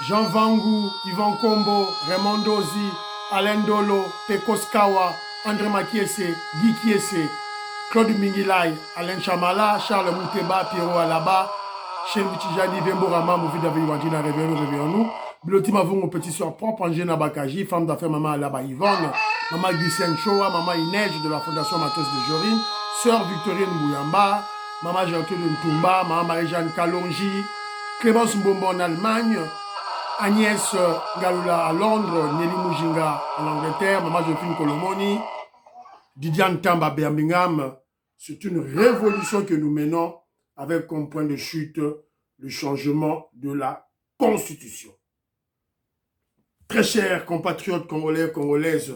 Jean Vangu, Yvan Kombo, Raymond Dozi, Alain Dolo, Pekos Kawa, André Makiese, Guy Kiese, Claude Mingilai, Alain Chamala, Charles Mouteba, Pierrot Alaba, Chen Vichijani, Vemborama, Mouvida Viwantina, réveillons-nous. Biloti Mavungo, petit soeur propre, Angena Bakaji, femme d'affaires Maman Alaba Yvonne, Maman Guysen Choa, Maman Inej de la Fondation Matos de Jorine, Sœur Victorine Bouyamba, Maman Gertrude Ntumba, Maman Marie-Jeanne Kalonji, Clémence Mbombo en Allemagne, Agnès Galula à Londres, Nelly Mujinga en Angleterre, Maman Josephine Kolomoni, Didiane Tamba Birmingham. C'est une révolution que nous menons avec comme point de chute le changement de la Constitution. Très chers compatriotes congolais, congolaises,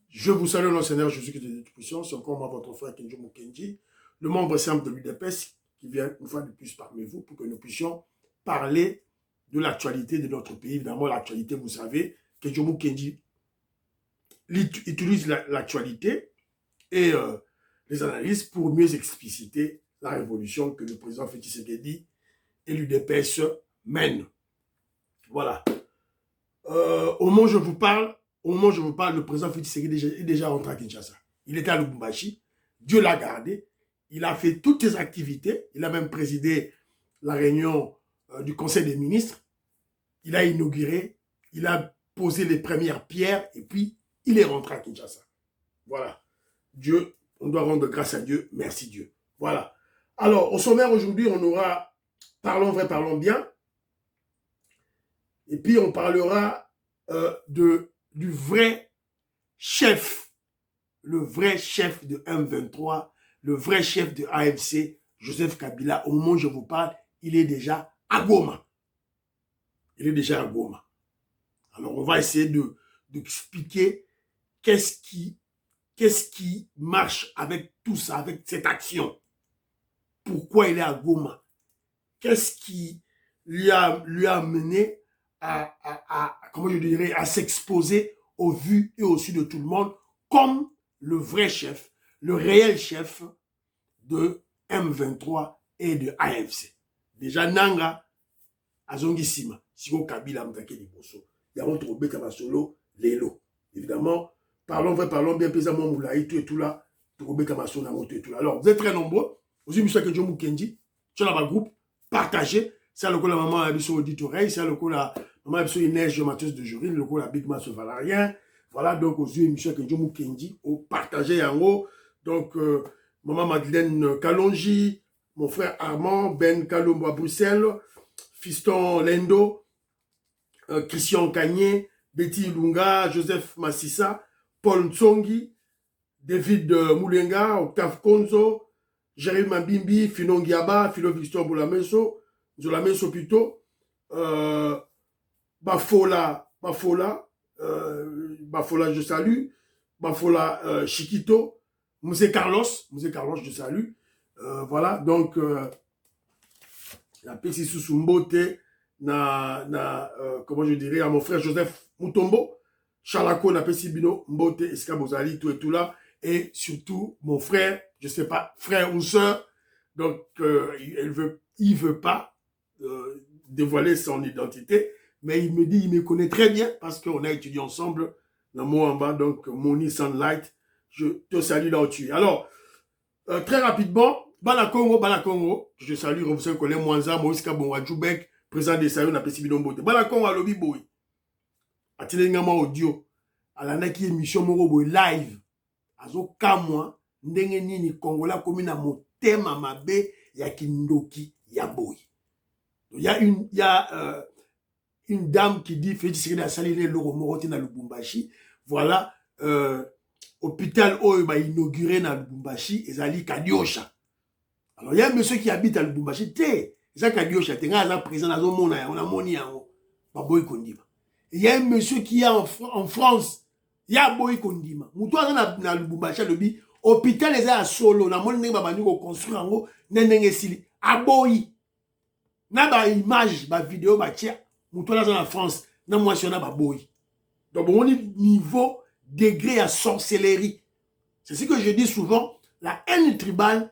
je vous salue au Seigneur Jésus-Christ de disposition. C'est encore moi, votre frère Kenjo Mukenji, le membre simple de l'UDPS, qui vient une fois de plus parmi vous pour que nous puissions parler de l'actualité de notre pays. Évidemment, l'actualité, vous savez, Kenjo Mukenji utilise l'actualité et les analyses pour mieux expliciter la révolution que le président Félix Tshisekedi et l'UDPS mènent. Voilà. Au moment où je vous parle, le président Félix Tshisekedi est déjà rentré à Kinshasa. Il était à Lubumbashi. Dieu l'a gardé. Il a fait toutes ses activités. Il a même présidé la réunion du Conseil des ministres. Il a inauguré. Il a posé les premières pierres. Et puis, il est rentré à Kinshasa. Voilà. Dieu, on doit rendre grâce à Dieu. Merci Dieu. Voilà. Alors, au sommaire aujourd'hui, on aura Parlons vrai, parlons bien. Et puis, on parlera du vrai chef, le vrai chef de M23, le vrai chef de AFC, Joseph Kabila. Au moment où je vous parle, il est déjà à Goma. Il est déjà à Goma. Alors, on va essayer d'expliquer qu'est-ce qui marche avec tout ça, avec cette action. Pourquoi il est à Goma? Qu'est-ce qui lui a amené comment je dirais, à s'exposer au vu et au su de tout le monde comme le vrai chef, le réel chef de M23 et de AFC. Déjà, Nanga, Azongisima, Siko Kabila Mtake Liboso, Yamon Trobe Kamasolo, Lelo. Évidemment, parlons vrai, parlons bien, Pézamon Moulaï, tout et tout là, Trobe Kamasolo, Namoto et tout là. Alors, vous êtes très nombreux. Vous avez mis ça que John Mukendi, sur la groupe, partagez. C'est le coup la maman a mis sur auditoreille, c'est le coup la maman a mis sur Inès Matheus de Jorine, le coup la Big Mass Valarien. Voilà, donc aux yeux émission que John Mukendi, au partager en haut. Donc, maman Madeleine Kalonji, mon frère Armand, Ben Kalombo à Bruxelles, Fiston Lendo, Christian Kanye, Betty Lunga, Joseph Massissa, Paul Ntsongi, David Moulenga, Octave Konzo, Jérémy Mabimbi, Finon Giaba, Philo Victor Boulameso, Zolamenso plutôt, Bafola, je salue, Bafola Chiquito, Moussé Carlos, je salue. Voilà, donc, la Pessi Sousumbote, comment je dirais, à mon frère Joseph Mutombo, Chalako, la Pessi Bino, Mbote, Escabozali, tout et tout là, et surtout, mon frère, je sais pas, frère ou sœur, donc, il veut pas dévoiler son identité, mais il me dit, il me connaît très bien, parce qu'on a étudié ensemble, dans Moamba, donc, Moni Sunlight, je te salue là où tu es. Alors, très rapidement, Bala Congo, je salue Robinson Kolé Mwanza, Moïse Kabonwa Djoubek, président des Sayon, na Pessi Binombote. Bala Congo à Lobby Boy. Atelengama audio. Alanaki émission Moroboy live. Azo kamwa, ndenge nini Kongola komi na motema mabe ya kindoki ya boy. Il y a une dame qui dit Félix Tshisekedi a salé l'euro moroti na Lubumbashi. Voilà, hôpital Oyo ba inauguré na Lubumbashi, ezali Kadiosha. Alors, il y a un monsieur qui habite à Lubumbashi, c'est Kadiosha, il présent dans on a moni yango, Baboy Kondima. Il y a un monsieur qui est en France, il y a Boy Kondima. Moutoua na Lubumbashi, le hôpital est à Solo, na moni nenge babandi ko construire yango, nenge sili, a Boy. Na ba image, ba vidéo, ba tia, moutoua na France, na moitié na ba Boy. Donc, on est niveau, degré à sorcellerie. C'est ce que je dis souvent, la haine tribale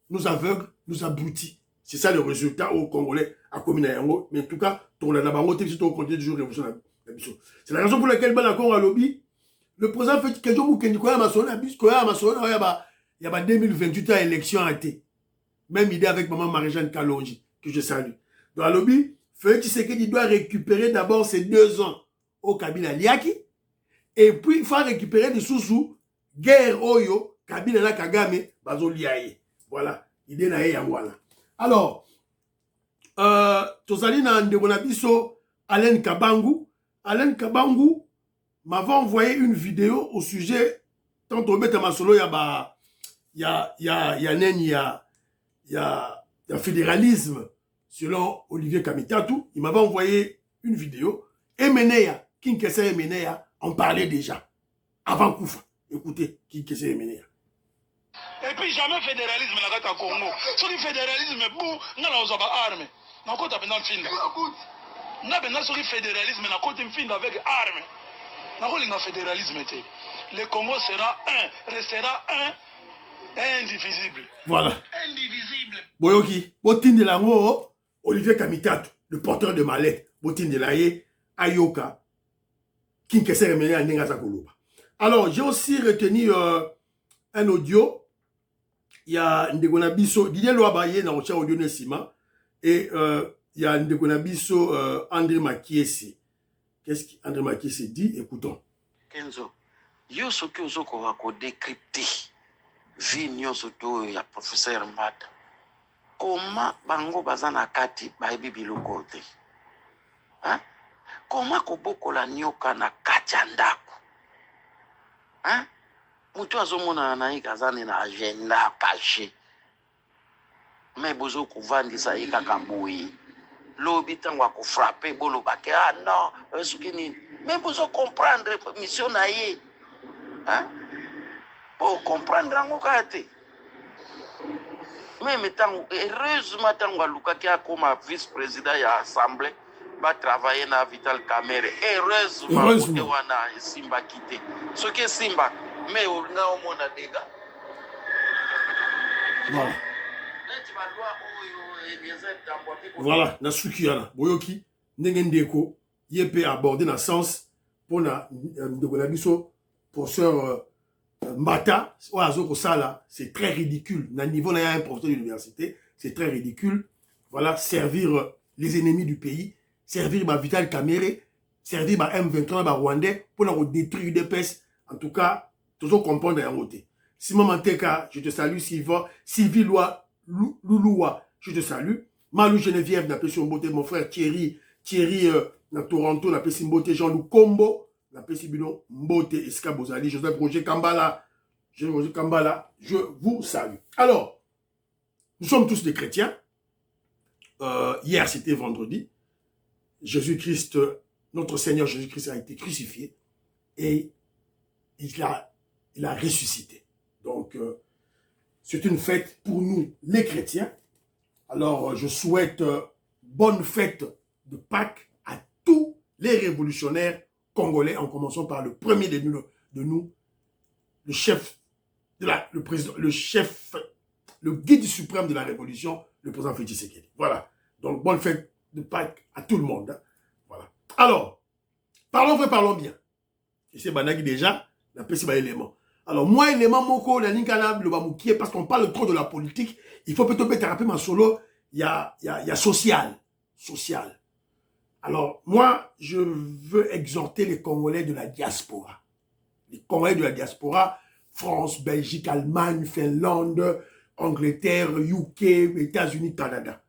nous aveugle, nous abrutit. C'est ça le résultat au Congolais, à Komina Yango. Mais en tout cas, C'est la raison pour laquelle Banakon a lobby. Le président fait quelque chose qui il y a 2028 à élection à été. Même idée avec maman Marie-Jeanne Kalonji, que je salue. Dans le lobby, Félix Tshisekedi doit récupérer d'abord ses 2 ans au Kabila Liaki. Et puis, il faut récupérer des sous-sous. Guerre Oyo, Kabila na Kagame, Bazo Liaye. Voilà. Idée na voilà. Alors, Tozali na Ndegonabiso, Alain Kabangu. Alain Kabangu m'avait envoyé une vidéo au sujet, tant au bête à Masolo, il y a fédéralisme selon Olivier Kamitatou. Il m'avait envoyé une vidéo. Emeneya, Kinkese Emeneya, en parlait déjà. Avant Koufa. Écoutez, Kinkese Emeneya. Et puis jamais fédéralisme dans le Congo. Si le fédéralisme est beau, nous avons armes. Nous avons fin. Nous avons fédéralisme, nous avons fin avec armes. Nous avons fédéralisme. Le Congo sera un, restera un. Indivisible. Voilà. Indivisible. Boyoki, Botin de l'amour, Olivier Kamitatou, le porteur de mallette, Botin de l'aye, Ayoka, Kinkese Remene à Nengaza Koloba. Alors, j'ai aussi retenu un audio. Il y a Ndegonabiso, Didier Loabaye, dans le audio Nessima, et il y a Ndegonabiso, André Makiesi. Qu'est-ce qu'André Makiesi dit? Écoutons. Kenzo, yo ce que vous avez décrypté. Vie nyonso to ya professeur Mbata. Comment bango bazana kati baibi biloko te? Hein? Comment koboko la nyoka na kati ya ndako? Hein? Mutu azomona na ikazani na agenda caché. Mais bozo kovandisa ikaka boyi. Lobi tangwa ko frapper bolo bake ah non, sukini. Mais bozo comprendre mission na ye. Hein? Pour comprendre l'angokate. Même tant, heureusement, tant Luka qui a comme vice-président de l'Assemblée, va travailler dans Vital Kamere. Heureusement, on a Simba quitté. Ce qui est Simba, mais on a au monde des gars. Voilà. Voilà, na sukiana. Boyoki, Nengendeko, Yepe abordé dans le sens pour na Ndegonabiso, pour sœur. Mbata, c'est très ridicule. Dans le niveau, il y a un professeur d'université, c'est très ridicule. Voilà, servir les ennemis du pays, servir Vital Kamere, servir M23, Rwandais, pour nous détruire des pèses. En tout cas, toujours comprendre un côté. Simon Manteka, je te salue. Sylvie Louloua, je te salue. Malou Geneviève, n'a pas sur mon frère Thierry, dans Toronto, n'a pas sur Jean-Loup Combo. La Pessibino, Mbote, Eskabozali, Joseph Roger Kambala, je vous salue. Alors, nous sommes tous des chrétiens. Hier, c'était vendredi. Jésus-Christ, notre Seigneur Jésus-Christ a été crucifié et il a ressuscité. Donc, c'est une fête pour nous, les chrétiens. Alors, je souhaite bonne fête de Pâques à tous les révolutionnaires congolais, en commençant par le premier de nous, le chef de le président, le guide suprême de la révolution, le président Félix Tshisekedi. Voilà. Donc, bonne fête de Pâques à tout le monde. Hein. Voilà. Alors, parlons vrai, parlons bien. Et c'est Banagi déjà, la petit élément. Alors, moi, élément, moko, la ninkana, le bamoukier, parce qu'on parle trop de la politique, il faut plutôt mettre un solo, il y a social. Social. Alors, moi, je veux exhorter les Congolais de la diaspora. Les Congolais de la diaspora, France, Belgique, Allemagne, Finlande, Angleterre, UK, États-Unis, Canada.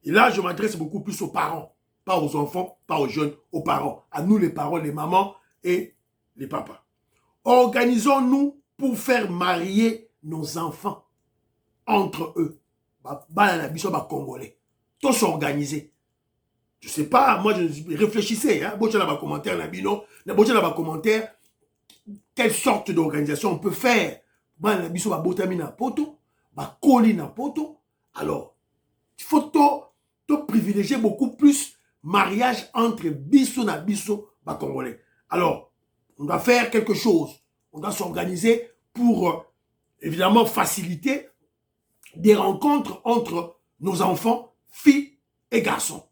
Et là, je m'adresse beaucoup plus aux parents. Pas aux enfants, pas aux jeunes, aux parents. À nous, les parents, les mamans et les papas. Organisons-nous pour faire marier nos enfants entre eux. Congolais. Tous organisés. Je sais pas, moi je réfléchissais, hein, commentaire, quelle sorte d'organisation on peut faire. Alors, il faut privilégier beaucoup plus mariage entre biso na biso congolais. Alors, on doit faire quelque chose. On doit s'organiser pour évidemment faciliter des rencontres entre nos enfants, filles et garçons.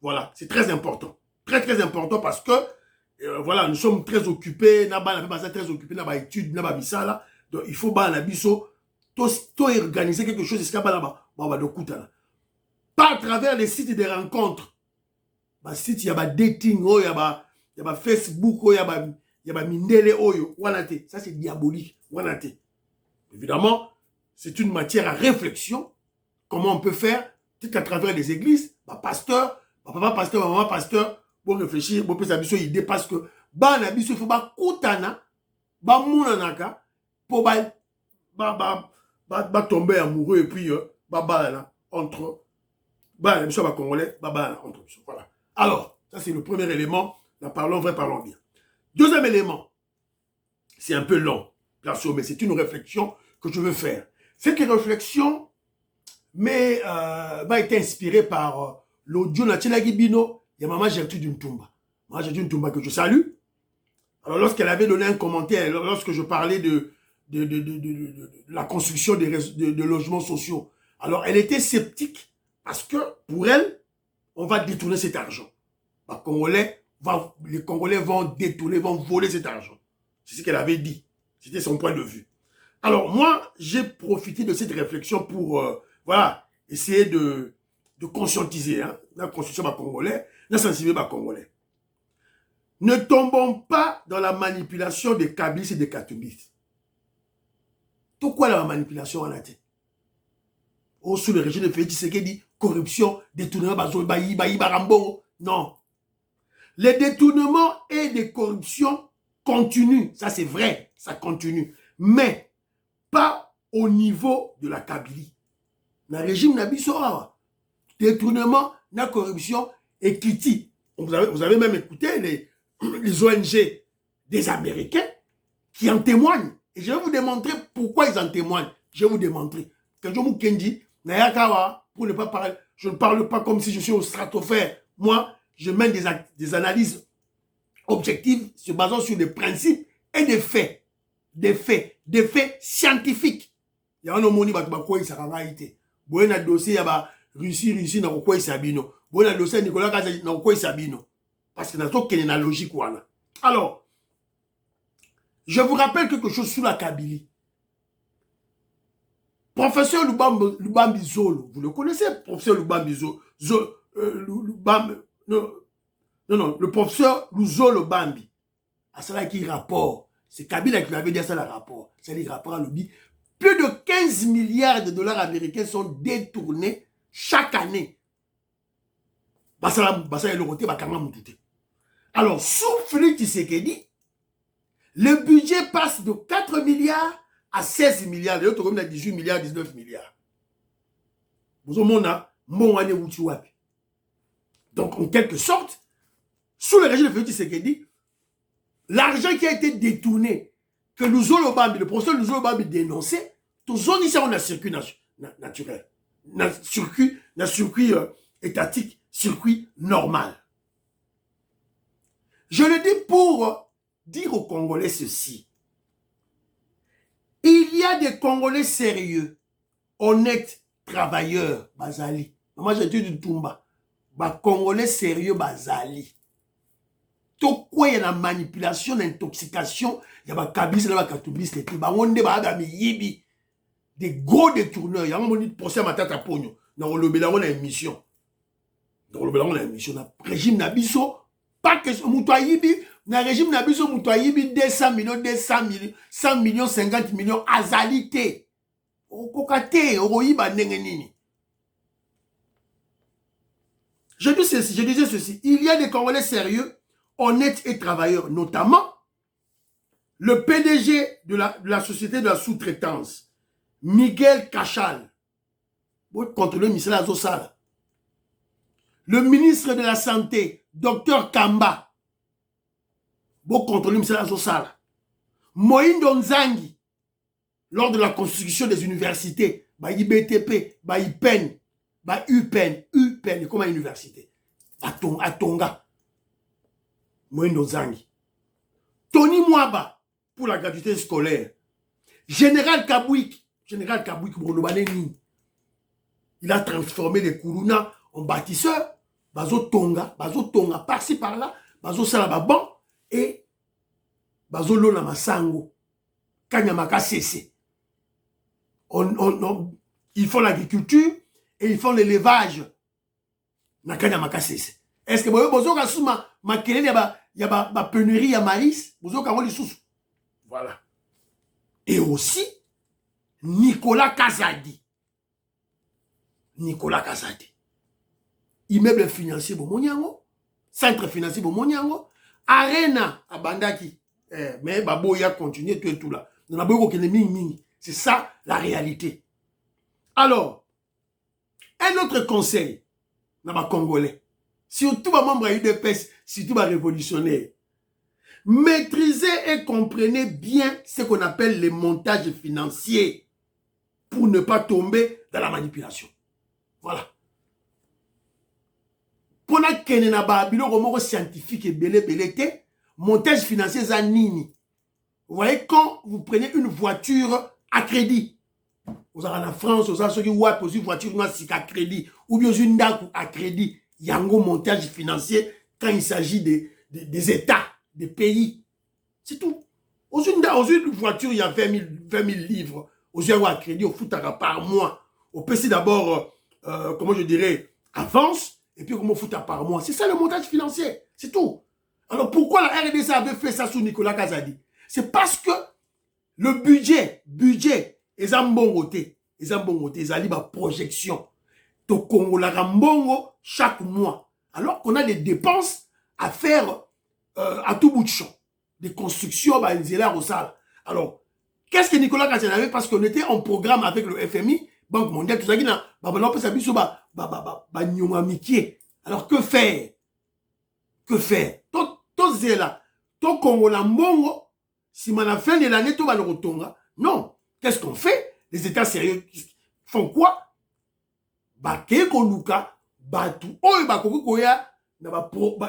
Voilà, c'est très important. Très, très important parce que, voilà, nous sommes très occupés, très occupés, études, donc il faut organiser quelque chose, pas à travers les sites de rencontres. Site, il y a dating, il y a Facebook, il y a Mindele, ça c'est diabolique. Évidemment, c'est une matière à réflexion. Comment on peut faire, peut-être à travers les églises, pasteur, papa pasteur, maman pasteur, pour réfléchir, pour faire sa idée, parce que, il faut koutana, mounanaka, pour tomber amoureux, et puis, entre, Congolais, entre, voilà. Alors, ça c'est le premier élément, parlons vrai, parlons bien. Deuxième élément, c'est un peu long, bien sûr, mais c'est une réflexion que je veux faire. Cette réflexion va être inspirée par l'audio Natchela Gibino et Maman Gertrude Ntumba. Maman Gertrude Ntumba que je salue. Alors lorsqu'elle avait donné un commentaire, lorsque je parlais de la construction de logements sociaux, alors elle était sceptique parce que pour elle, on va détourner cet argent. Les Congolais vont détourner, vont voler cet argent. C'est ce qu'elle avait dit. C'était son point de vue. Alors moi, j'ai profité de cette réflexion pour voilà, essayer de conscientiser la construction des Congolais, la sensibilité des Congolais. Ne tombons pas dans la manipulation des kabylistes et des katoubistes. Pourquoi la manipulation en a été? Sous le régime de Félix Tshisekedi, corruption, détournement, non. Les détournements et des corruptions continuent, ça c'est vrai, ça continue, mais pas au niveau de la Kabylie. Le régime n'a pas détournement, la corruption et critique. Vous avez même écouté les ONG des Américains qui en témoignent. Et je vais vous démontrer pourquoi ils en témoignent. Je vais vous démontrer. Que je vous dis, pour ne pas parler, je ne parle pas comme si je suis au stratosphère. Moi, je mène des analyses objectives se basant sur des principes et des faits. Des faits scientifiques. Il y a un homme qui a été. Il y a un dossier, il y a Russie, n'a pas sabino. Il y a un dossier, Nicolas Kazaï, n'a pas sabino. Parce que n'a pas de logique. Alors, je vous rappelle quelque chose sur la Kabylie. Professeur Lubambi Zolo, vous le connaissez, professeur Lubambi Zolo. Non, le professeur Luzolo Bambi. À cela qui rapport. C'est Kabila qui l'avait dit à ça le rapport. C'est le rapport à l'oubli. Plus de 15 milliards de dollars américains sont détournés chaque année. Alors, sous Félix Tshisekedi, le budget passe de 4 milliards à 16 milliards. Les autres, comme 18 milliards, 19 milliards. Donc, en quelque sorte, sous le régime de Félix Tshisekedi, l'argent qui a été détourné, que le professeur Luzolo Bambi dénonçait, tout ça, on a circuit naturel, circuit étatique, circuit normal. Je le dis pour dire aux Congolais ceci. Il y a des Congolais sérieux, honnêtes, travailleurs, Bazali. Moi, j'ai dit du Toumba. Congolais sérieux, Bazali. Tout quoi, il y a la manipulation, l'intoxication, il y a des kabylistes, il y a des katoubistes, des gros détourneurs. Il y a un procès à ma tête à pogno. Dans le Bélaron, on a une mission. Dans le Bélaron, on a une mission. Le régime Nabiso, pas que Moutouayibi, le régime Nabiso, Moutouayibi, 200 millions, 200 millions, 100 millions, 50 millions, azalité. Okokate, Oroyiba, Nengenini. Je disais ceci. Il y a des Congolais sérieux, honnêtes et travailleurs, notamment le PDG de la société de la sous-traitance, Miguel Cachal, contre le ministre Azosala. Le ministre de la Santé, Dr Kamba, contre le ministre Azosala. Moïndo Nzangi, lors de la construction des universités, IBTP, IPEN, UPEN, comme université, à Tonga. Moïndo Nzangi. Tony Mwaba, pour la gratuité scolaire. Général Kabouik, il a transformé les Kourouna en bâtisseurs. bazo tonga par-ci par-là, bazo sala ba bon et bazo lona masango. Kanyamaka cessé. Ils font l'agriculture et ils font l'élevage. Na Kanyamaka cessé. Est-ce que bozo ka suma makelele ya ba pénurie ya maïs, bozo ka ngoli sous. Voilà. Et aussi Nicolas Kazadi. Immeuble financier Bomoniango, centre financier Bomoniango, Arena Abandaki. Mais Baboya continue tout et tout là. C'est ça la réalité. Alors, un autre conseil, dans Congolais, surtout les membres de l'UDPS, surtout les révolutionnaires, maîtrisez et comprenez bien ce qu'on appelle les montages financiers pour ne pas tomber dans la manipulation. Voilà. Pour qu'il y ait un scientifique et belé, montage financier zanini. Vous voyez, quand vous prenez une voiture à crédit, vous avez en France, vous avez une voiture à crédit, ou bien une dame à crédit, il y a un montage financier quand il s'agit des États, des pays. C'est tout. Aux une voiture, il y a 20 000 livres. Aux yeux à crédit, au foot par mois. Au PC d'abord, comment je dirais, avance, et puis comment foot par mois. C'est ça le montage financier. C'est tout. Alors pourquoi la RDC avait fait ça sous Nicolas Kazadi? C'est parce que le budget, ils ont bon côté. Ils ont une projection. To Congo la rambongo chaque mois. Alors qu'on a des dépenses à faire à tout bout de champ. Des constructions, alors, qu'est-ce que Nicolas Kazadi avait? Parce qu'on était en programme avec le FMI, Banque mondiale, tout ça, alors que faire? Que faire? Tout là, tout Congo la mbongo, si on a fin de l'année, tout va le retonga. Non. Qu'est-ce qu'on fait? Les États sérieux font quoi? Bakeko Luka, Batu, Oye Bakoko Koya,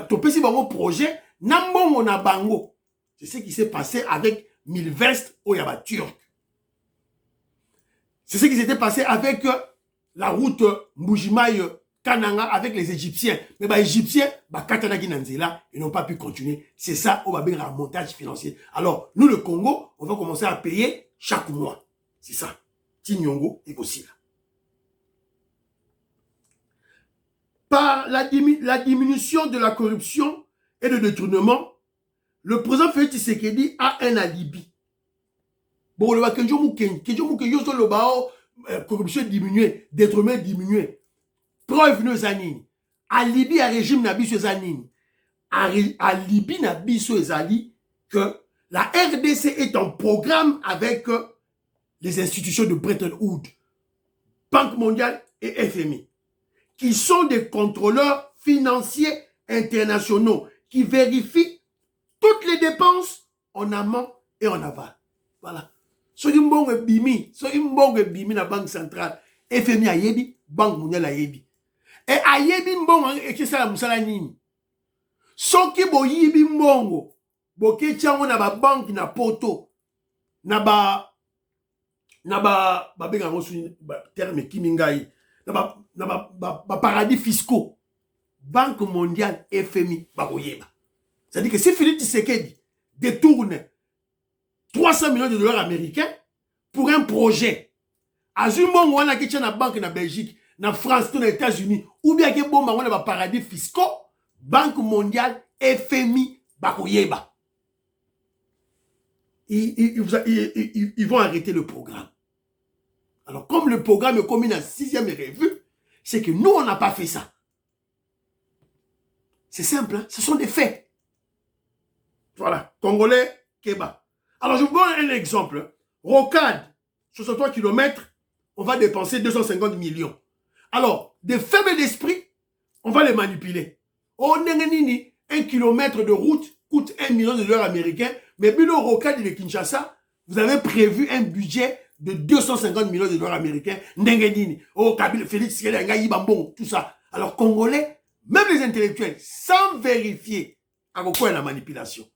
topesi bango projet, Nambongo na bango. C'est ce qui s'est passé avec Milvest Oyaba Turc. C'est ce qui s'était passé avec la route Mbujimaï Kananga avec les Égyptiens. Mais les Égyptiens, Katanagi Nanzela, ils n'ont pas pu continuer. C'est ça, on va bien un montage financier. Alors, nous, le Congo, on va commencer à payer chaque mois. C'est ça. Tinyongo et aussi là. Par la diminution de la corruption et de détournement, le président Félix Tshisekedi a un alibi. Bon, le corruption diminuée, détournement diminué. Preuve nos anines. Alibi à régime Nabiso Zanini. Alibi Nabiso Zali que la RDC est en programme avec les institutions de Bretton Woods, Banque mondiale et FMI, qui sont des contrôleurs financiers internationaux qui vérifient toutes les dépenses en amont et en aval. Voilà. So imbonge bimi na banque centrale, FMI ayebi, Banque mondiale ayebi. Et ayebi mbongo ekisala musala nini? Soki boyibi mbongo, boke tiango na ba banque na poto, na ba benga ngosu terme kimingai, na ba paradis fiscaux. Banque mondiale, FMI bakoyeba. C'est-à-dire que si Félix Tshisekedi détourne 300 millions de dollars américains pour un projet, Azumongo wana ki na banque na Belgique, na France, aux États-Unis, ou bien que bon wana ba paradis fiscaux, Banque mondiale, FMI bakoyeba. Ils vont arrêter le programme. Alors, comme le programme est commis dans la 6e revue, c'est que nous, on n'a pas fait ça. C'est simple, hein? Ce sont des faits. Voilà. Congolais, Keba. Alors, je vous donne un exemple. Rocade, 63 km, on va dépenser 250 millions. Alors, des faibles d'esprit, on va les manipuler. Oh, nengenini, 1 kilomètre de route coûte 1 million de dollars américains, mais Bilo Rocade de Kinshasa, vous avez prévu un budget de 250 millions de dollars américains. Nengenini, oh, Kabila, Félix, Bambon, tout ça. Alors, Congolais, même les intellectuels, sans vérifier, à quoi la manipulation.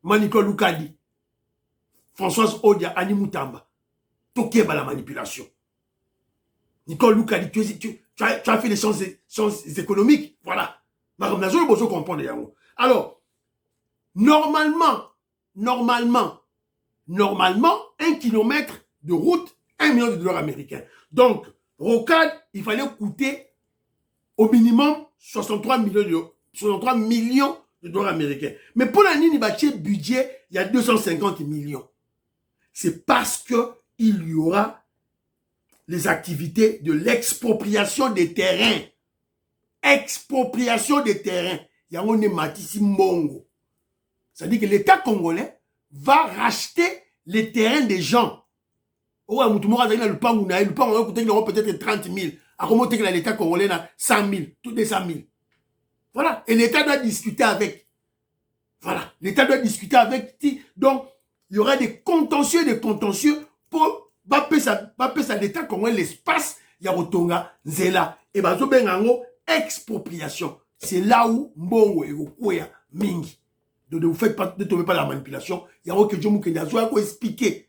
Maniko Lukadi, Françoise Odia, Annie Moutamba, Tokeba la manipulation. Nicole Loukali, tu as fait des sciences économiques. Voilà. Alors, normalement, 1 kilomètre de route, 1 million de dollars américains. Donc, rocade, il fallait coûter au minimum 63 millions de dollars américains. Mais pour la ligne budget, il y a 250 millions. C'est parce qu'il y aura les activités de l'expropriation des terrains. Expropriation des terrains. Il y a un Matisi Mbongo. C'est-à-dire que l'État congolais va racheter les terrains des gens. Oh, le pan peut-être 30 000. À comment l'État congolais a 100 000, tout des 100 000. Voilà. Et l'État doit discuter avec. Voilà. L'État doit discuter avec. Donc, il y aura des contentieux pour bapesa l'État congolais l'espace ya Rotonga, Zela. Et bazo bengango expropriation. C'est là où Mbongo et Okoya Mingi. Donc, vous faites pas, ne tombez pas la manipulation. Il y a que Djomou Kenyazo a expliquer.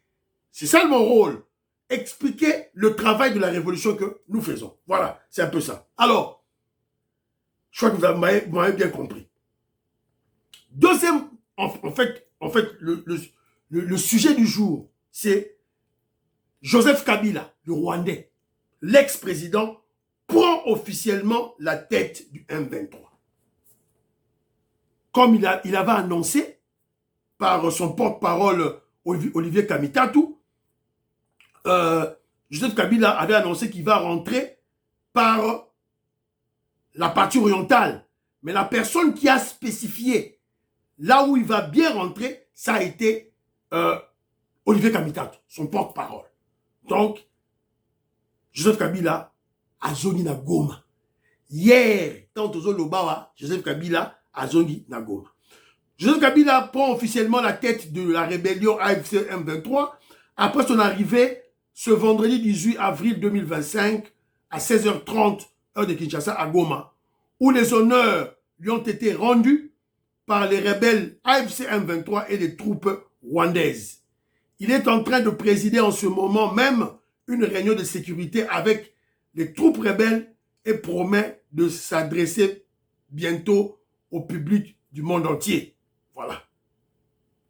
C'est ça mon rôle. Expliquer le travail de la révolution que nous faisons. Voilà, c'est un peu ça. Alors, je crois que vous m'avez bien compris. Deuxième, en fait, le sujet du jour, c'est Joseph Kabila, le Rwandais, l'ex-président, prend officiellement la tête du M23. Comme il avait annoncé par son porte-parole Olivier Kamitatou, Joseph Kabila avait annoncé qu'il va rentrer par la partie orientale. Mais la personne qui a spécifié là où il va bien rentrer, ça a été Olivier Kamitatou, son porte-parole. Donc, Joseph Kabila a zongi na Goma. Hier, tant aux Lobawa, Joseph Kabila a zongi na Goma. Joseph Kabila prend officiellement la tête de la rébellion AFC M23 après son arrivée ce vendredi 18 avril 2025 à 16h30 heure de Kinshasa à Goma, où les honneurs lui ont été rendus par les rebelles AFC M23 et les troupes rwandaises. Il est en train de présider en ce moment même une réunion de sécurité avec les troupes rebelles et promet de s'adresser bientôt au public du monde entier. Voilà.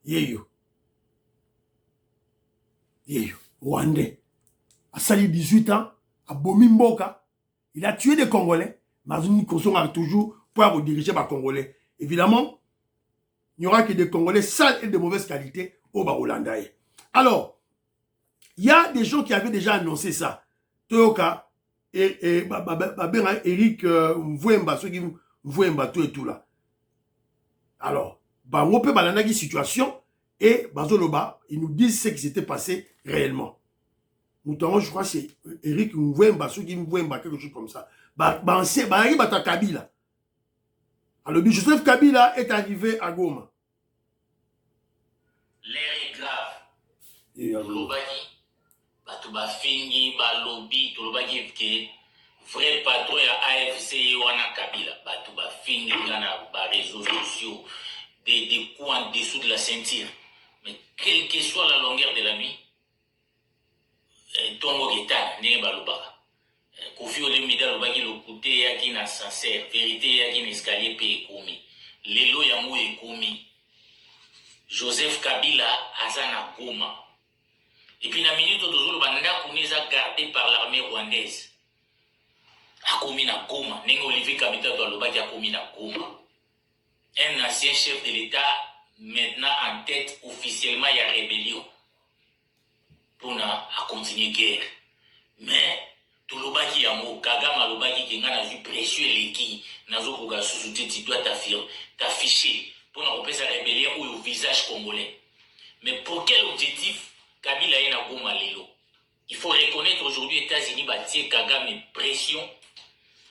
Yeyo. Yeyo. Rwandais. À Sali 18 ans, à Bomimboka, il a tué des Congolais, mais il a toujours pour diriger les Congolais. Évidemment, il n'y aura que des Congolais sales et de mauvaise qualité au Barolandaï. Alors, il y a des gens qui avaient déjà annoncé ça. Toyoka et Eric Mvouemba, ceux qui Mvouemba, tout et tout là. Alors, on peut parler de situation et Bazoloba, ils nous disent ce qui s'était passé réellement. Notamment, je crois que c'est Eric Mvouemba, ceux qui Mvouemba, quelque chose comme ça. Kabila. Alors, Joseph Kabila est arrivé à Goma. L'air est grave. Lobaki, Batuba Fingi, Balobi, Tolobaki, qui vrai patron à AFC, Wana Kabila, Batuba Fingi, Gana, réseaux sociaux, des coups en dessous de la ceinture. Mais quelle que soit la longueur de la nuit, Tongo Geta, Né Balobaka. Kofi Olemida Lobaki, le côté Yaki na sincère, vérité Yaki n'escalier pe ekoumi. Lelo Yamou ekoumi. Joseph Kabila Azana Goma. Et puis, la minute où Banda Kouniza gardé par l'armée rwandaise. Akoumi na Goma. Nengo Olivier Kamita Lobaki Akoumi na Goma. Un ancien chef de l'État, maintenant en tête officiellement, il y a rébellion. Pour continuer la guerre. Mais, tout le baki yamo, Kagama le baki qui a vu précieux l'équipe, nazo koga sous-souté, tu dois t'afficher pour nous repérer sa rébellion ou au visage congolais. Mais pour quel objectif Kabila est na Goma lelo? Il faut reconnaître aujourd'hui les États-Unis bâtir Kagame pression,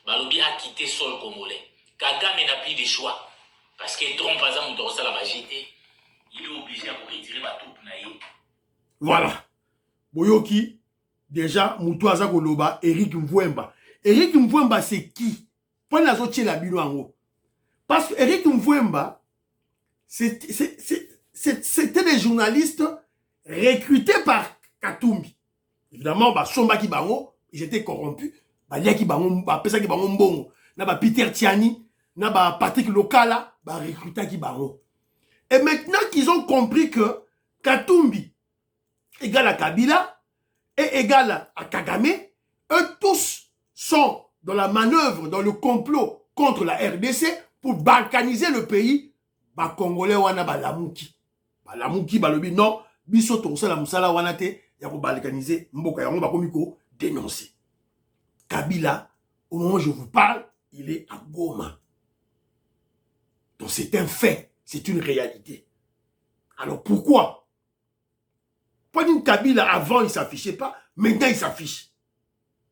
Balobi a quitté sol congolais. Kagame n'a plus de choix parce que Trump par exemple dans la majorité, il est obligé à retirer ma troupe naïe. Voilà. Boyoki déjà Moutouaza Goloba, Eric Mvouemba. Eric Mvouemba c'est qui? Pour la zotier la bilo en haut. Parce que Eric Mvouemba c'était des journalistes recrutés par Katumbi. Évidemment, Somba Kibango, ils étaient corrompus. Baliaki bango, pesaki bango mbongo. Na Peter Tiani, na Patrick Lokala, recrutaki bango. Et maintenant qu'ils ont compris que Katumbi égale à Kabila et égale à Kagame, eux tous sont dans la manœuvre, dans le complot contre la RDC pour balkaniser le pays. Congolais wana balamuki. Balamuki balobi non, biso tosala musala wana te ya ko balkaniser mboka yango bakomiko dénoncer. Kabila, au moment où je vous parle, il est à Goma. Donc c'est un fait, c'est une réalité. Alors pourquoi? Pas Kabila avant il ne s'affichait pas, maintenant il s'affiche.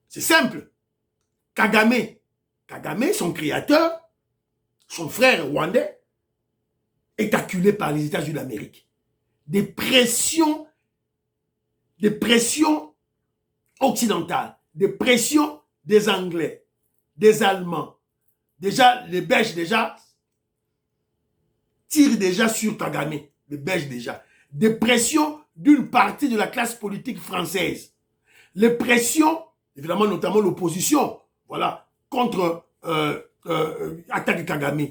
C'est simple. Kagame, son créateur, son frère rwandais, est acculé par les États-Unis d'Amérique. Des pressions occidentales, des pressions des Anglais, des Allemands. Déjà, les Belges tirent déjà sur Kagame. Les Belges déjà. Des pressions d'une partie de la classe politique française. Les pressions, évidemment, notamment l'opposition, voilà, contre attaque Kagame.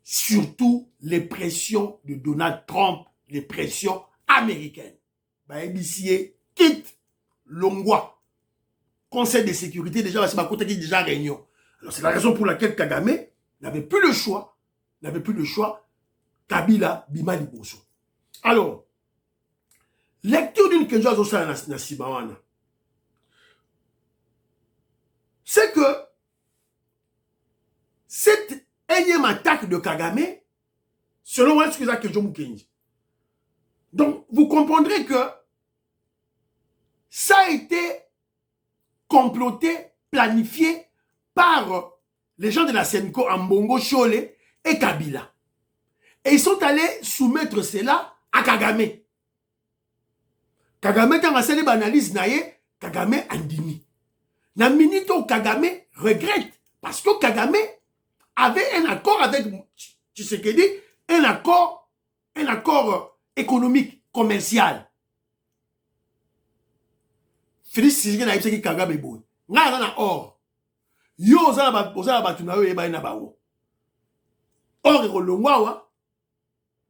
Surtout les pressions de Donald Trump, les pressions américaines. Baïbissier quitte Longwa. Conseil de sécurité, déjà, c'est ma côté qui est déjà réunion. Alors, c'est la raison pour laquelle Kagame n'avait plus le choix. Kabila, Bima Liboso. Alors, lecture d'une Kenja Zosa Nasibawana. C'est que cette énième attaque de Kagame, selon moi, c'est que je me Kenji. Donc, vous comprendrez que ça a été comploté, planifié par les gens de la Senko Ambongo, Chole et Kabila. Et ils sont allés soumettre cela à Kagame. Kagame, quand on a fait l'analyse, Kagame andimi. Na minito Kagame regrette parce que Kagame avait un accord avec Tshisekedi, un accord économique, commercial. Félix Tshisekedi n'a pas dit Kagame boy. N'a na or. Yo ozala batuna yo eba na bawo. Or ekolongwa wa.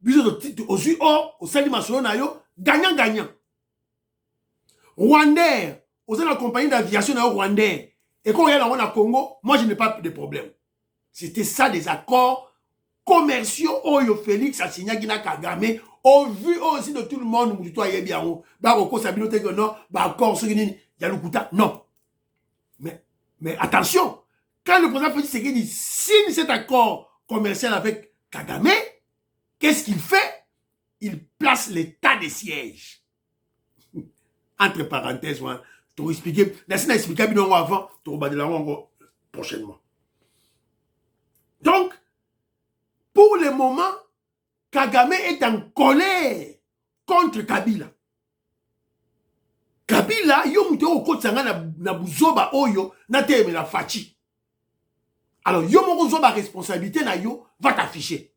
Biso ozui or, osali masolo na yo, gagnant. Rwandais, ozala la compagnie d'aviation na yo Rwandais. Et quand on regarde en Congo, moi je n'ai pas de problème. C'était ça des accords commerciaux. Oyo Félix a signé Gina Kagame. Au vu aussi de tout le monde, nous toi bien haut. Baroko Sabino te non, accord ce qui Yalukuta, non. Mais attention, quand le président Félix Tshisekedi signe cet accord commercial avec Kagame, qu'est-ce qu'il fait? Il place l'état de siège. Entre parenthèses, pour expliquer, laissez-moi expliquer avant, pour prochainement. Donc, pour le moment, Kagame est en colère contre Kabila. Kabila, yo mute o kotsanga na buzoba oyo, na teme la fachi. Alors, yo moko zoba responsabilité na yo, va t'afficher.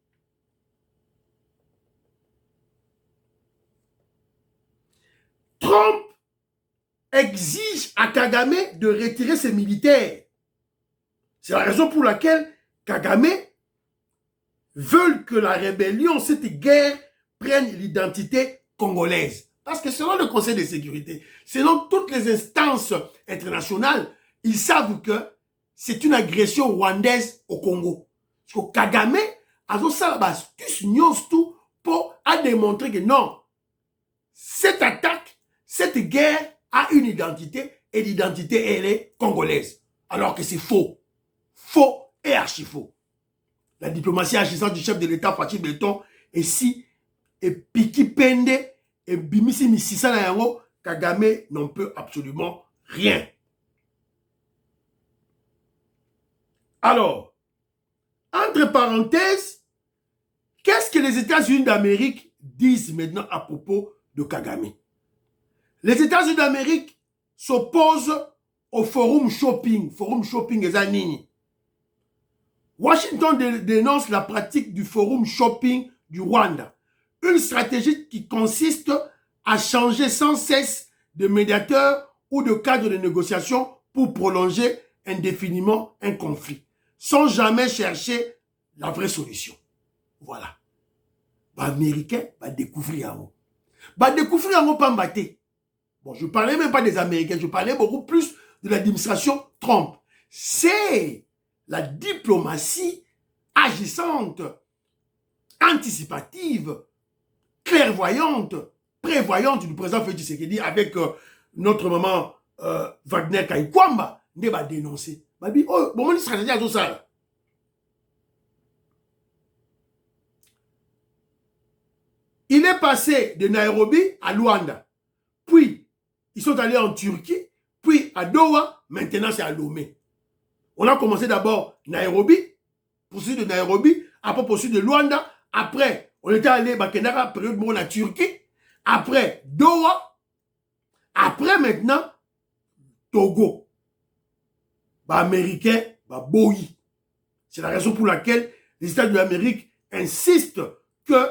Trump exige à Kagame de retirer ses militaires. C'est la raison pour laquelle Kagame veut que la rébellion, cette guerre, prenne l'identité congolaise. Parce que selon le Conseil de sécurité, selon toutes les instances internationales, ils savent que c'est une agression rwandaise au Congo. Parce que Kagame a tout pour démontrer que non, cette attaque, cette guerre a une identité et l'identité, elle est congolaise. Alors que c'est faux. Faux et archi faux. La diplomatie agissante du chef de l'État, Fatih Beton, et si, et Piki Pende, et Bimisi Misisa Nayango, Kagame n'en peut absolument rien. Alors, entre parenthèses, qu'est-ce que les États-Unis d'Amérique disent maintenant à propos de Kagame? Les États-Unis d'Amérique s'opposent au forum shopping et Zanini. Washington dénonce la pratique du forum shopping du Rwanda, une stratégie qui consiste à changer sans cesse de médiateur ou de cadre de négociation pour prolonger indéfiniment un conflit, sans jamais chercher la vraie solution. Voilà. Les Américains vont découvrir en haut. Découvrir en haut, pas m'battre. Bon, je ne parlais même pas des Américains, je parlais beaucoup plus de l'administration Trump. C'est la diplomatie agissante, anticipative, clairvoyante, prévoyante du président Félix Tshisekedi avec notre maman Wagner Kaikwamba, ne va dénoncer. Va dire, oh, bon, on stratégie à tout ça. Il est passé de Nairobi à Luanda, puis ils sont allés en Turquie, puis à Doha, maintenant c'est à Lomé. On a commencé d'abord Nairobi, poursuite de Nairobi, après poursuite de Luanda, après on était allé à Kenara, période où on a Turquie, après Doha, après maintenant Togo. Américain, Boyi. C'est la raison pour laquelle les États de l'Amérique insistent que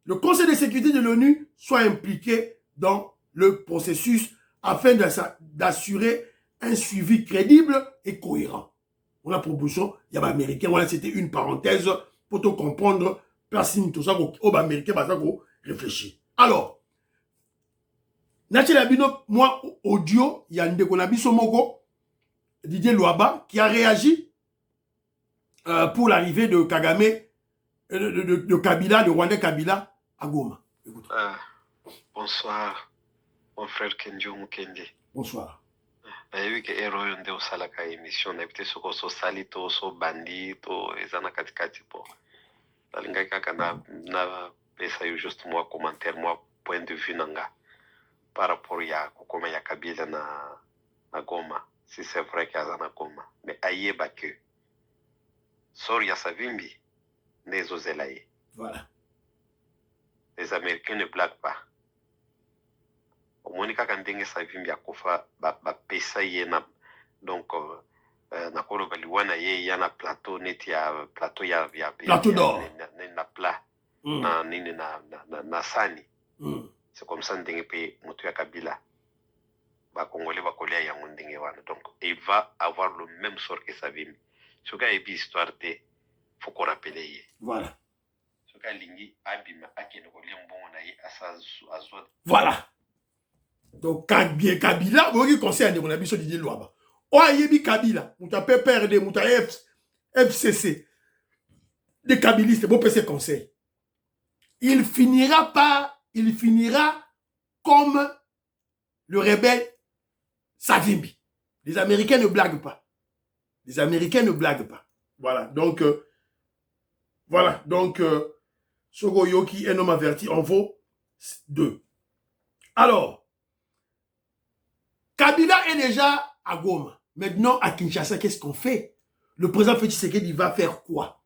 le Conseil de sécurité de l'ONU soit impliqué dans le processus afin d'assurer un suivi crédible et cohérent. On a proposition, il y a Américain, voilà, c'était une parenthèse pour te comprendre, personne tout ça, au Américain, va réfléchir. Alors, moi, audio, il y a un déconabiso moko, Didier Louaba, qui a réagi pour l'arrivée de Kagame, de Kabila, de Rwanda Kabila à Goma. Bonsoir, mon frère Kenjo Mukende. Bonsoir. Oui, que héros yonde au salaka émission n'habite ce qu'on so salito so bandito ezana katikati po. Talinga kaka na pesa yo juste moi commentaire moi point de vue nanga par rapport ya kokoma ya Kabila na Goma. Si c'est vrai qu'il y a un Goma, mais aïe que Soria Savimbi n'est aux Zelaye. Voilà. Les Américains ne blaguent pas. Au moins, quand on Savimbi a kofa ba pesa yena donc na kolo baliwana ye yana plateau net ya plateau ya plateau d'or na plat na nini na sani. C'est comme ça ndenge pe moto ya Kabila. Congolais va coller à donc il va avoir le même sort que Savimbi. Ce gars est histoire de faut qu'on rappelle. Voilà. Ce gars lingi abima akenokoli mbongo na ye aswa. Voilà. Donc Kabila, vous voyez conseil de mon ami sur Didier Louaba. Oh yebi Kabila, muta PPRD, muta FCC. Des kabilistes, bon PC conseil. Il finira comme le rebelle Savimbi. Les Américains ne blaguent pas. Les Américains ne blaguent pas. Voilà. Donc, Sogo Yoki, un homme averti, en vaut 2. Alors, Kabila est déjà à Goma. Maintenant, à Kinshasa, qu'est-ce qu'on fait? Le président Félix Tshisekedi va faire quoi?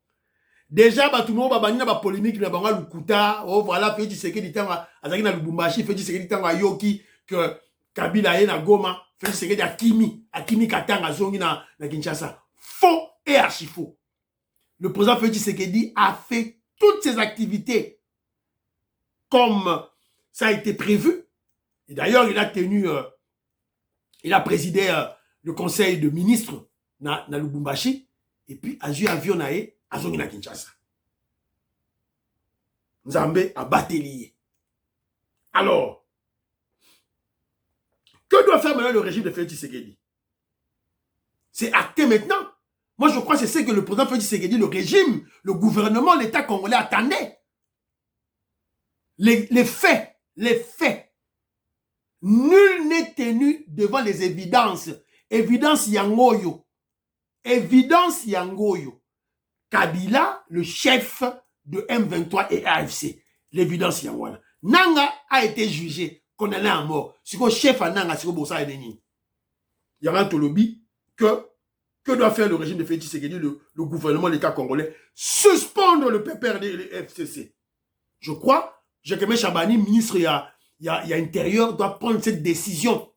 Déjà, tout le monde va banir la polémique, il va banir le Kouta. Oh, voilà, Félix Tshisekedi tanga, Azaki na Lubumbashi, Félix Tshisekedi tanga Yoki, que Kabila est à Goma. Félix Tshisekedi Akimi Katanga zongi na Kinshasa. Faux et archi faux. Le président Félix Tshisekedi a fait toutes ses activités comme ça a été prévu. Et d'ailleurs, il a présidé le conseil de ministres na Lubumbashi. Et puis, a joué avion à zongi na Kinshasa. Nzambe a batelier. Alors, que doit faire maintenant le régime de Félix Tshisekedi? C'est acté maintenant. Moi, je crois que c'est ce que le président Félix Tshisekedi, le régime, le gouvernement, l'État congolais attendait. Les faits. Nul n'est tenu devant les évidences. Évidence Yangoyo. Kabila, le chef de M23 et AFC. L'évidence Yangoyo. Nanga a été jugé, condamné à mort. C'est que le chef à Nanga, c'est que Bossa est déni. Il y a un tolobi que doit faire le régime de Félix Tshisekedi, le gouvernement, l'État congolais? Suspendre le PPRD et le FCC. Je crois, Jacques Chabani, ministre il y a intérieur, doit prendre cette décision.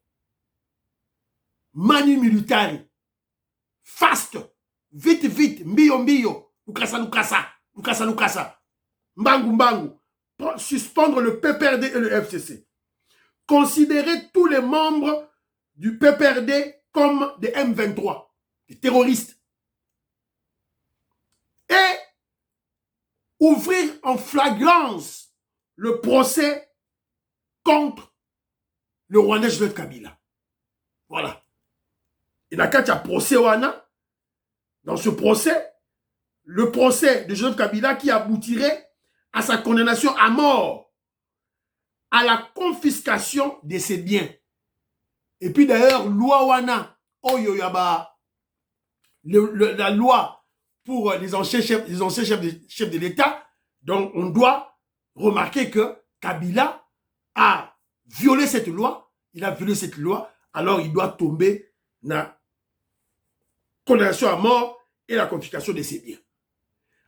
Manu militari. Fast. Vite. Mbio. Lukasa. Mbangu. Suspendre le PPRD et le FCC. Considérer tous les membres du PPRD comme des M23, des terroristes. Et ouvrir en flagrance le procès contre le Rwandais Joseph Kabila. Voilà. Et dans le procès wana, dans ce procès, le procès de Joseph Kabila qui aboutirait à sa condamnation à mort, à la confiscation de ses biens. Et puis d'ailleurs, loi wana, la loi pour les anciens chefs de l'État, donc on doit remarquer que Kabila a violé cette loi, alors il doit tomber dans la condamnation à mort et la confiscation de ses biens.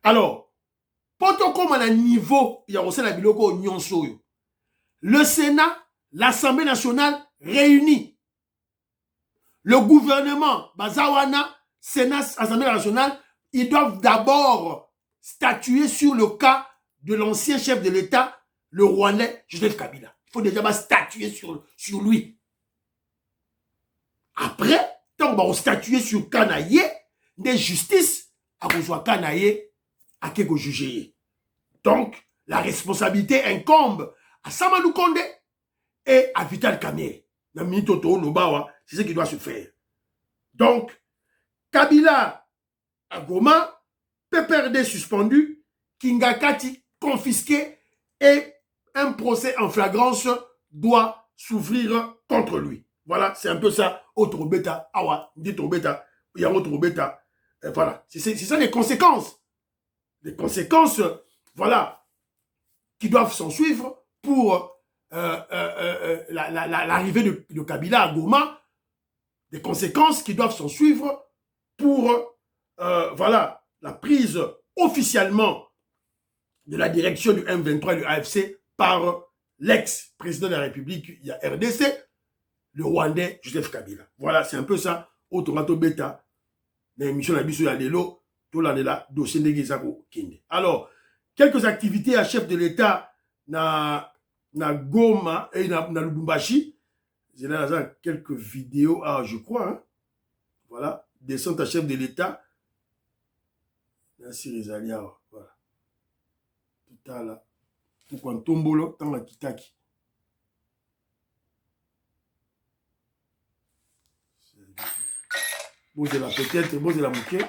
Alors, poto comme à niveau, il y a aussi la biloko nyonso yo. Le Sénat, l'Assemblée nationale réunie. Le gouvernement, Bazawana, Sénat, Assemblée nationale, ils doivent d'abord statuer sur le cas de l'ancien chef de l'État, le Rwandais Joseph Kabila. Il faut déjà statuer sur lui. Après, tant qu'on va statuer sur Kanaye, des justices, à besoin Kanaye, à quelque juger. Donc, la responsabilité incombe à Samadou Kondé et à Vital Kamerhe. C'est ce qui doit se faire. Donc, Kabila à Goma, PPRD suspendu, Kingakati confisqué et un procès en flagrance doit s'ouvrir contre lui. Voilà, c'est un peu ça. Autre bêta, awa, dit bêta, il y a autre bêta. Voilà, c'est ça les conséquences. Les conséquences, voilà, qui doivent s'en suivre pour l'arrivée de Kabila à Goma, des conséquences qui doivent s'en suivre pour voilà, la prise officiellement de la direction du M23 et du AFC par l'ex-président de la République, il y a RDC, le Rwandais Joseph Kabila. Voilà, c'est un peu ça. Autorato Beta, l'émission de la Bissou Yadelo, tout l'année là, dossier de Gizako Kinde. Alors, quelques activités à chef de l'État na Goma et na Lubumbashi. J'ai là quelques vidéos, je crois, hein. Voilà, descente à chef de l'État. Merci Rezalia, voilà. Tout à là. Pourquoi un tombolo, tant la kitaki. Bon, c'est la peut-être, bon, c'est la bouquet.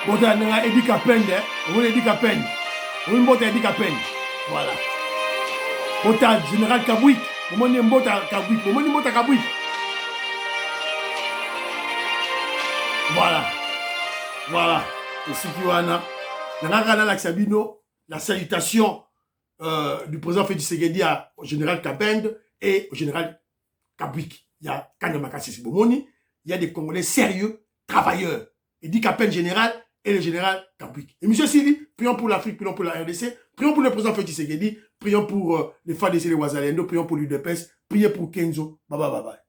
Bota nanga Edi Kapende, on Edi Kapende. On bota Edi Kapende. Voilà. Bota Général Kabouik, on bota Kabouik, on bota Kabouik. Voilà. Voilà. Et ce qui wana nanga la Sabino, la salutation du président Félix Tshisekedi au général Kabende et au général Kabouik. Il y a Kanyamakasi Sibomoni, il y a des Congolais sérieux, travailleurs. Edi Kapende général et le général Kabouik. Et M. Sylvie, prions pour l'Afrique, prions pour la RDC, Prions pour le président Félix Tshisekedi, prions pour les FADC, les Ouazalendo, prions pour l'UDPS, prions pour Kenzo. Bye bye bye bye.